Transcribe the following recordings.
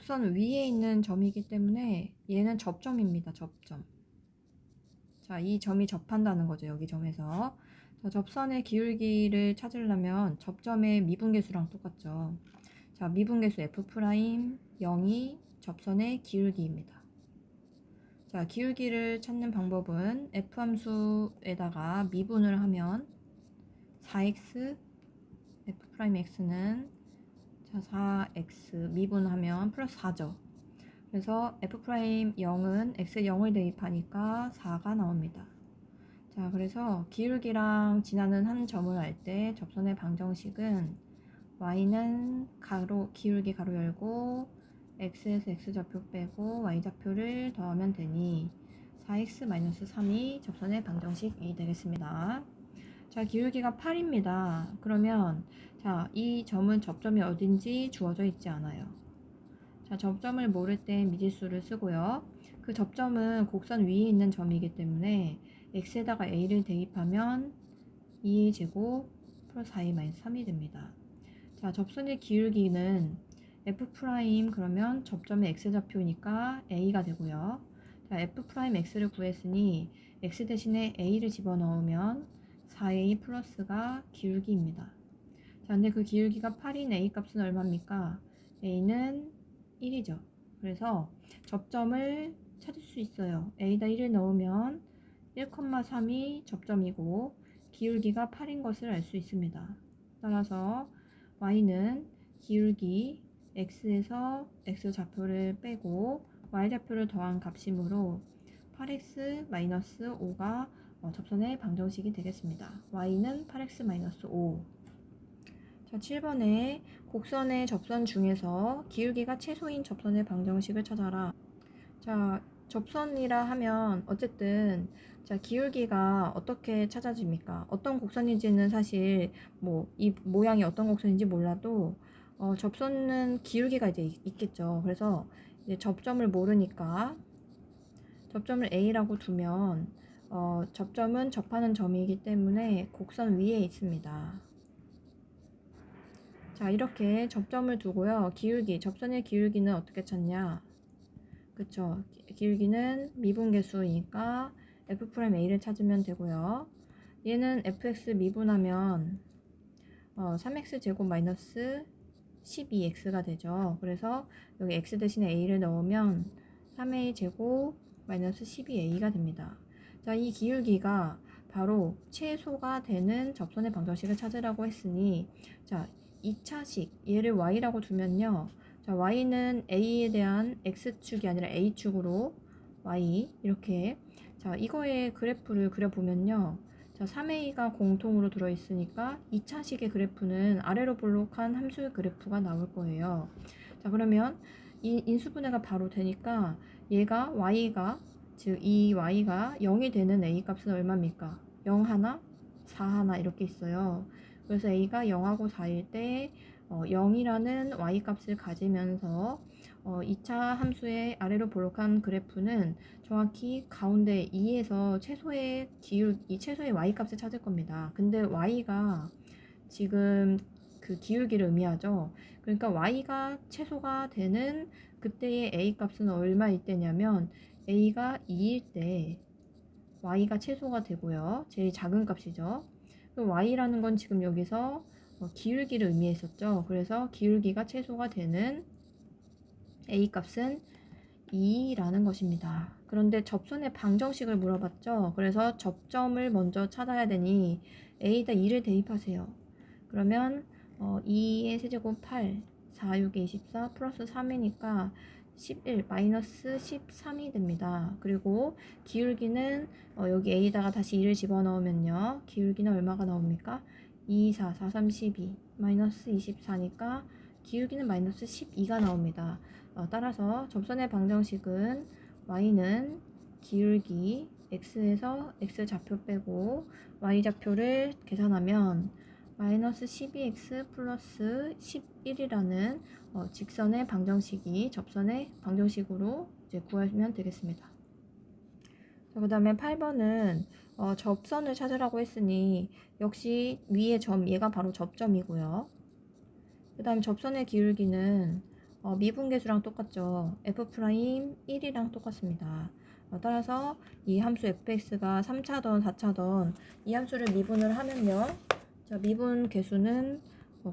곡선 위에 있는 점이기 때문에 얘는 접점입니다. 접점. 자, 이 점이 접한다는 거죠. 여기 점에서. 자, 접선의 기울기를 찾으려면 접점의 미분계수랑 똑같죠. 자, 미분계수 F'0이 접선의 기울기입니다. 자, 기울기를 찾는 방법은 F함수에다가 미분을 하면 4x F'X는 자 4x 미분하면 플러스 4죠. 그래서 F'0은 x에 0을 대입하니까 4가 나옵니다. 자, 그래서 기울기랑 지나는 한 점을 알 때 접선의 방정식은 y는 가로 기울기 가로 열고 x에서 x좌표 빼고 y좌표를 더하면 되니 4x-3이 접선의 방정식이 되겠습니다. 자, 기울기가 8입니다. 그러면 자, 이 점은 접점이 어딘지 주어져 있지 않아요. 자, 접점을 모를 때 미지수를 쓰고요. 그 접점은 곡선 위에 있는 점이기 때문에 x에다가 a를 대입하면 2의 제곱 플러스 4a-3이 됩니다. 자, 접선의 기울기는 F' 그러면 접점의 x좌표니까 a가 되고요. 자, F'x를 구했으니 x 대신에 a를 집어넣으면 4a 플러스가 기울기입니다. 자, 근데 그 기울기가 8인 a 값은 얼마입니까? a는 1이죠. 그래서 접점을 찾을 수 있어요. a에다 1을 넣으면 1,3이 접점이고 기울기가 8인 것을 알 수 있습니다. 따라서 y는 기울기 x에서 x좌표를 빼고 y좌표를 더한 값이므로 8x-5가 접선의 방정식이 되겠습니다. y는 8x-5. 자, 7번에 곡선의 접선 중에서 기울기가 최소인 접선의 방정식을 찾아라. 자, 접선이라 하면 어쨌든 자, 기울기가 어떻게 찾아집니까? 어떤 곡선인지는 사실 뭐 이 모양이 어떤 곡선인지 몰라도 접선은 기울기가 이제 있겠죠. 그래서 이제 접점을 모르니까 접점을 A라고 두면 접점은 접하는 점이기 때문에 곡선 위에 있습니다. 자, 이렇게 접점을 두고요. 기울기, 접선의 기울기는 어떻게 찾냐? 그쵸. 기울기는 미분계수이니까 F'A를 찾으면 되고요. 얘는 fx 미분하면 3x 제곱 마이너스 12x가 되죠. 그래서 여기 x 대신에 a를 넣으면 3a 제곱 마이너스 12a가 됩니다. 자, 이 기울기가 바로 최소가 되는 접선의 방정식을 찾으라고 했으니 자, 2차식 얘를 y라고 두면요. 자, y는 a에 대한 x축이 아니라 a축으로 y 이렇게 자, 이거의 그래프를 그려보면요. 자, 3a가 공통으로 들어있으니까 2차식의 그래프는 아래로 볼록한 함수의 그래프가 나올 거예요. 자, 그러면 이 인수분해가 바로 되니까 얘가 y가 즉 이 y가 0이 되는 a 값은 얼마입니까? 0 하나, 4 하나 이렇게 있어요. 그래서 a가 0하고 4일 때 0이라는 y 값을 가지면서 2차 함수의 아래로 볼록한 그래프는 정확히 가운데 2에서 최소의 최소의 y 값을 찾을 겁니다. 근데 y가 지금 그 기울기를 의미하죠. 그러니까 y가 최소가 되는 그때의 a 값은 얼마일 때냐면 a가 2일 때 y가 최소가 되고요. 제일 작은 값이죠. y라는 건 지금 여기서 기울기를 의미했었죠. 그래서 기울기가 최소가 되는 a 값은 2라는 것입니다. 그런데 접선의 방정식을 물어봤죠. 그래서 접점을 먼저 찾아야 되니 a에다 2를 대입하세요. 그러면 2의 세제곱 8, 4, 6에 24 플러스 3이니까 11 마이너스 13이 됩니다. 그리고 기울기는 여기 a에다가 다시 2를 집어넣으면요. 기울기는 얼마가 나옵니까? 2, 4, 4, 3, 12 마이너스 24니까 기울기는 마이너스 12가 나옵니다. 따라서 접선의 방정식은 y는 기울기 x에서 x좌표 빼고 y좌표를 계산하면 마이너스 12x 플러스 11이라는 직선의 방정식이 접선의 방정식으로 이제 구하면 되겠습니다. 그 다음에 8번은 접선을 찾으라고 했으니 역시 위의 점 얘가 바로 접점이고요. 그 다음 접선의 기울기는 미분계수랑 똑같죠. f' 1이랑 똑같습니다. 따라서 이 함수 fx가 3차던 4차던 이 함수를 미분을 하면요. 자, 미분 계수는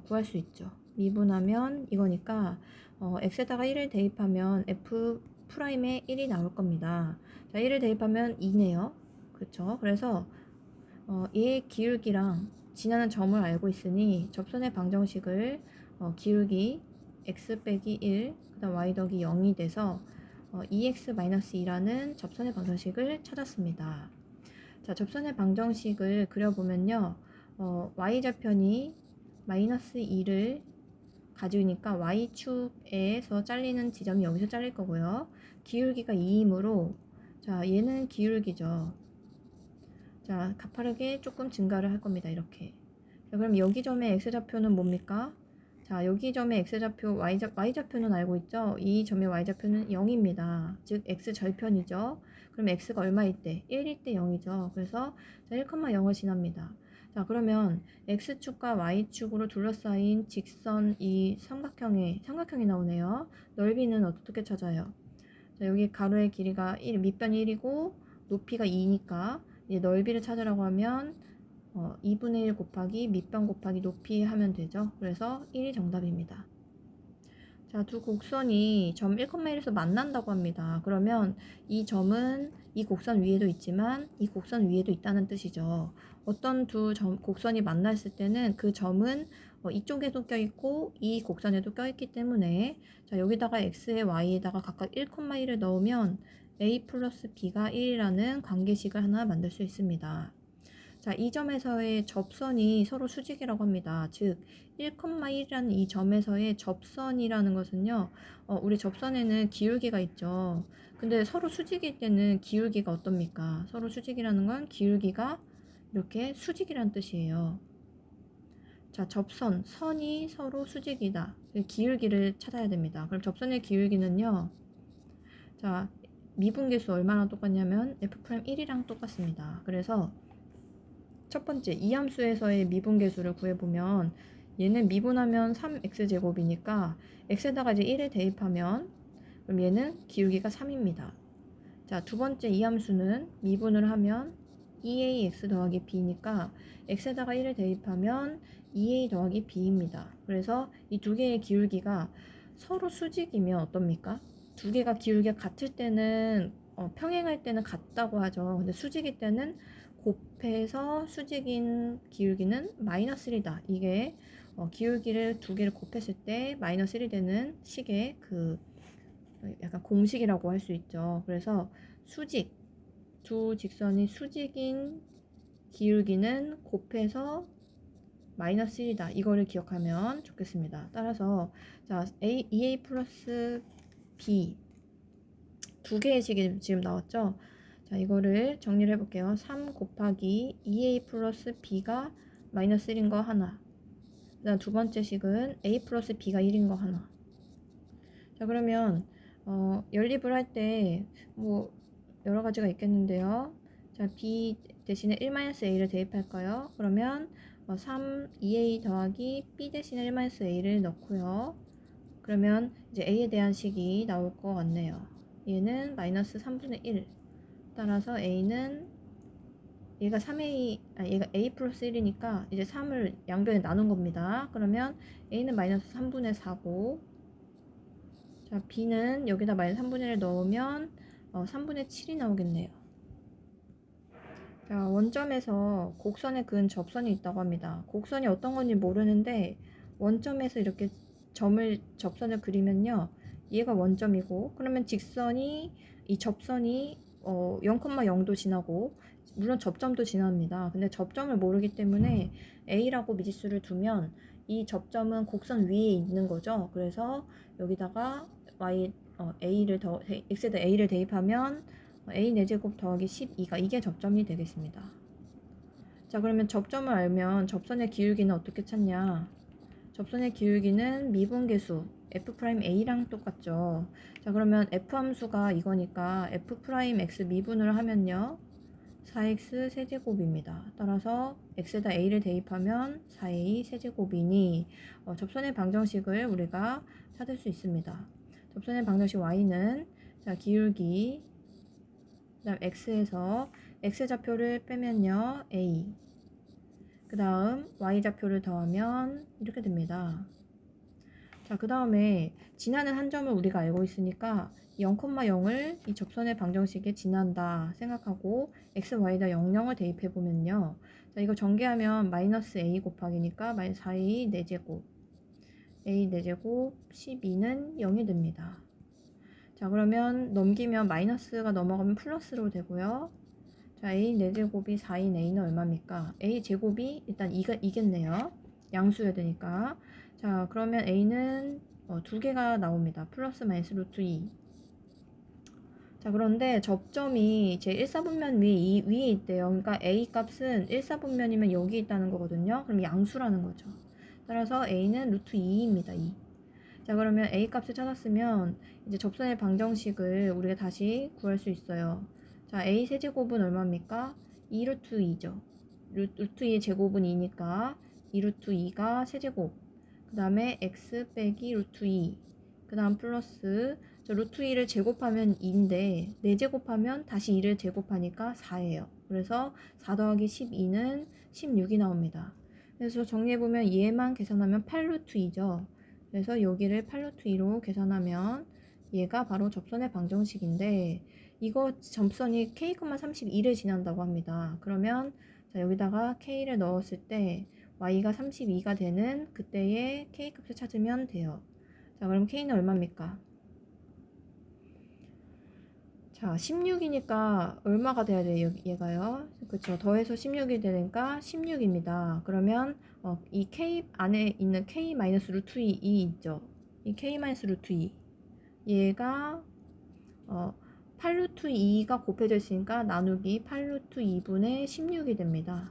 구할 수 있죠. 미분하면 이거니까 x에다가 1을 대입하면 f'에 1이 나올 겁니다. 자, 1을 대입하면 2네요. 그쵸? 그래서 얘의 기울기랑 지나는 점을 알고 있으니 접선의 방정식을 기울기 x 빼기 1, 그 다음 y 더하기 0이 돼서 2x-2라는 접선의 방정식을 찾았습니다. 자, 접선의 방정식을 그려보면요. y좌편이 마이너스 2를 가지니까 y축에서 잘리는 지점이 여기서 잘릴 거고요. 기울기가 2이므로 자, 얘는 기울기죠. 자, 가파르게 조금 증가를 할 겁니다. 이렇게. 자, 그럼 여기 점의 x좌표는 뭡니까? 자, 여기 점의 x좌표, y좌표는 알고 있죠? 이 점의 y좌표는 0입니다. 즉, x절편이죠. 그럼 x가 얼마일 때? 1일 때 0이죠. 그래서 자, 1,0을 지납니다. 자, 그러면 x축과 y축으로 둘러싸인 직선 이 삼각형이 나오네요. 넓이는 어떻게 찾아요? 자, 여기 가로의 길이가 밑변이 1이고 높이가 2니까 이제 넓이를 찾으라고 하면 2분의 1 곱하기 밑변 곱하기 높이 하면 되죠. 그래서 1이 정답입니다. 자, 두 곡선이 점 1,1에서 만난다고 합니다. 그러면 이 점은 이 곡선 위에도 있지만 이 곡선 위에도 있다는 뜻이죠. 어떤 두 곡선이 만났을 때는 그 점은 이쪽에도 껴있고 이 곡선에도 껴있기 때문에 자, 여기다가 x에 y에다가 각각 1,1을 넣으면 a 플러스 b가 1이라는 관계식을 하나 만들 수 있습니다. 자, 이 점에서의 접선이 서로 수직이라고 합니다. 즉, 1,1이라는 이 점에서의 접선이라는 것은요, 우리 접선에는 기울기가 있죠. 근데 서로 수직일 때는 기울기가 어떻습니까? 서로 수직이라는 건 기울기가 이렇게 수직이라는 뜻이에요. 자, 선이 서로 수직이다. 기울기를 찾아야 됩니다. 그럼 접선의 기울기는요, 자, 미분계수 얼마나 똑같냐면 f'1이랑 똑같습니다. 그래서 첫 번째, 이 함수에서의 미분계수를 구해보면 얘는 미분하면 3x제곱이니까 x에다가 이제 1을 대입하면 그럼 얘는 기울기가 3입니다. 자, 두 번째 이 함수는 미분을 하면 2ax 더하기 b니까 x에다가 1을 대입하면 2a 더하기 b입니다. 그래서 이 두 개의 기울기가 서로 수직이면 어떻습니까? 두 개가 기울기가 같을 때는 평행할 때는 같다고 하죠. 근데 수직일 때는 곱해서 수직인 기울기는 마이너스 1이다. 이게 기울기를 두 개를 곱했을 때 마이너스 1이 되는 식의 그 약간 공식이라고 할 수 있죠. 그래서 두 직선이 수직인 기울기는 곱해서 마이너스 1이다. 이거를 기억하면 좋겠습니다. 따라서 자, 2a 플러스 b 두 개의 식이 지금 나왔죠. 자, 이거를 정리를 해볼게요. 3 곱하기 2a 플러스 b가 마이너스 1인 거 하나. 그 다음 두 번째 식은 a 플러스 b가 1인 거 하나. 자, 그러면 연립을 할 때 뭐 여러 가지가 있겠는데요. 자, b 대신에 1-a를 대입할까요? 그러면 2a 더하기 b 대신에 1-a를 넣고요. 그러면 이제 a에 대한 식이 나올 것 같네요. 얘는 마이너스 3분의 1. 따라서 a는 얘가 얘가 a 플러스 1이니까 이제 3을 양변에 나눈 겁니다. 그러면 a는 마이너스 3분의 4고, 자, b는 여기다 마이너스 3분의 1을 넣으면 3분의 7이 나오겠네요. 자, 원점에서 곡선에 그은 접선이 있다고 합니다. 곡선이 어떤 건지 모르는데 원점에서 이렇게 접선을 그리면요, 얘가 원점이고, 그러면 이 접선이 0,0도 지나고, 물론 접점도 지납니다. 근데 접점을 모르기 때문에 a라고 미지수를 두면 이 접점은 곡선 위에 있는 거죠. 그래서 여기다가 x에다 a를 대입하면 a 4제곱 더하기 12가 이게 접점이 되겠습니다. 자, 그러면 접점을 알면 접선의 기울기는 어떻게 찾냐? 접선의 기울기는 미분계수 f'a랑 똑같죠. 자, 그러면 f 함수가 이거니까 f'x 미분을 하면요, 4x 세제곱입니다. 따라서 x에다 a를 대입하면 4a 세제곱이니 접선의 방정식을 우리가 찾을 수 있습니다. 접선의 방정식 y는 자, 기울기 그다음 x에서 x 좌표를 빼면요 a 그 다음 y 좌표를 더하면 이렇게 됩니다. 자, 그 다음에 지나는 한 점을 우리가 알고 있으니까 0,0을 이 접선의 방정식에 지난다 생각하고 x, y에다 00을 대입해 보면요. 자, 이거 전개하면 마이너스 a 곱하기니까 마이너스 4a 4제곱 a 4제곱 12는 0이 됩니다. 자, 그러면 넘기면 마이너스가 넘어가면 플러스로 되고요. 자, a 4제곱이 4인 a는 얼마입니까? a 제곱이 일단 2겠네요. 양수여야 되니까. 자, 그러면 a는 두 개가 나옵니다. 플러스 마이너스 루트 2. 자, 그런데 접점이 제 1사분면 위에 있대요. 그러니까 a 값은 1사분면이면 여기 있다는 거거든요. 그럼 양수라는 거죠. 따라서 a는 루트 2입니다. 2. 자, 그러면 a 값을 찾았으면 이제 접선의 방정식을 우리가 다시 구할 수 있어요. 자, a 세제곱은 얼마입니까? 2 루트 2죠. 루트 2의 제곱은 2니까 2 루트 2가 세제곱. 그 다음에 x 빼기 루트 2. 그 다음 플러스 저 루트 2를 제곱하면 2인데 4제곱하면 다시 2를 제곱하니까 4예요. 그래서 4 더하기 12는 16이 나옵니다. 그래서 정리해보면 얘만 계산하면 8 루트 2죠. 그래서 여기를 8 루트 2로 계산하면 얘가 바로 접선의 방정식인데 이거 접선이 k,32를 지난다고 합니다. 그러면 자, 여기다가 k를 넣었을 때 y가 32가 되는 그때의 k값을 찾으면 돼요. 자, 그럼 k는 얼마입니까? 자, 16이니까 얼마가 돼야 돼요? 얘가요. 그쵸. 더해서 16이 되니까 16입니다. 그러면 이 k 안에 있는 k-루트 2 있죠. 이 k-루트 2 얘가 8루트 2가 곱해져 있으니까 나누기 8루트 2분의 16이 됩니다.